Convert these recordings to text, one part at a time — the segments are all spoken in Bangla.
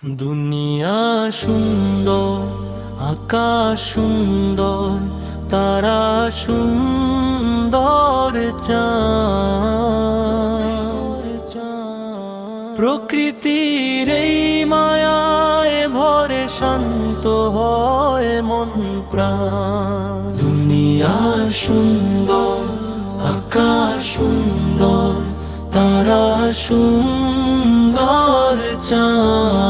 দুনিয়া সুন্দর, আকাশ সুন্দর, তারা সুন্দর, চাঁদ প্রকৃতির এই মায়ায় ভরে শান্ত হয় মন প্রাণ। দুনিয়া সুন্দর, আকাশ সুন্দর, তারা সুন্দর, চাঁদ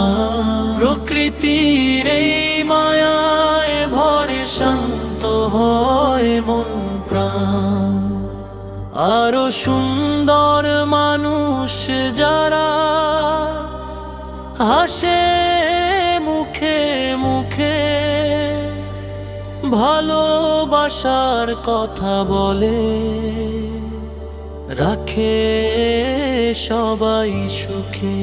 প্রকৃতির এই মায়ায় ভরে শান্ত হয় মন প্রাণ। আরো সুন্দর মানুষ যারা হাসে মুখে মুখে, ভালোবাসার কথা বলে, রাখে সবাই সুখে।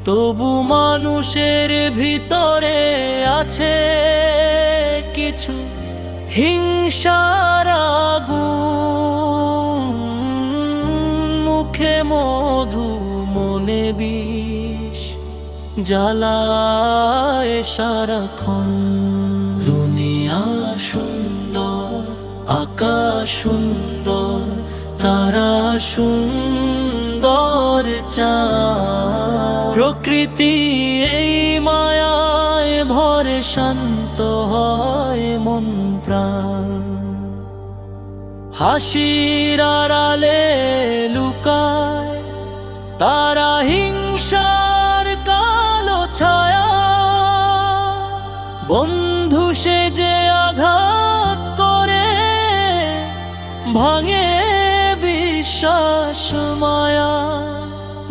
তবু মানুষের ভিতরে আছে কিছু হিংসার আগুন, মুখে মধু মনে বিষ জ্বালায় সারাক্ষণ। দুনিয়া সুন্দর, আকাশ সুন্দর, তারা সুন্দর, চাঁদ প্রকৃতি এই মায়ায় ভরে শান্ত হয় মন প্রাণ। হাসির আড়ালে লুকায় তারা হিংসার কালো ছায়া, বন্ধু সেজে আঘাত করে ভাঙে বিশ্বাস মায়া।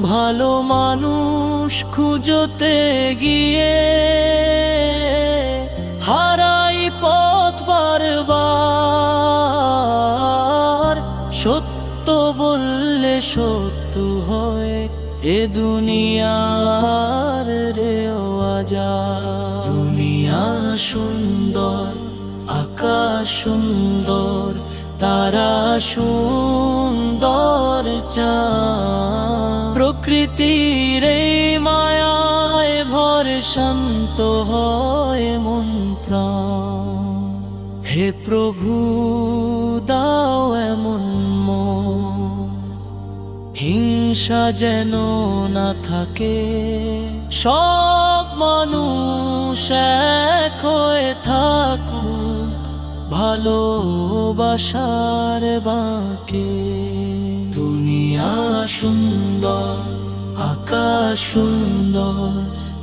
ভালো মানুষ খুঁজতে গিয়ে হারাই পথ বারবার, সত্য বললে সত্য হয় এ দুনিয়ার রেওয়াজ। দুনিয়া সুন্দর, আকাশ সুন্দর, তারা সুন্দর, চাঁদ প্রকৃতির এই মায়ায় ভরে শান্ত হয় মন প্রাণ। হে প্রভু দাও এমন মন, হিংসা যেন না থাকে, সব মানুষ এক হয়ে থাকুক ভালোবাসার বাঁকে। দুনিয়া সুন্দর, আকাশ সুন্দর,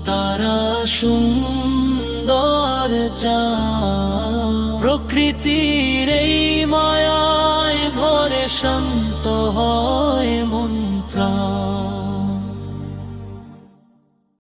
তারা সুন্দর, চাঁদ প্রকৃতির এই মায়ায় ভরে শান্ত হয়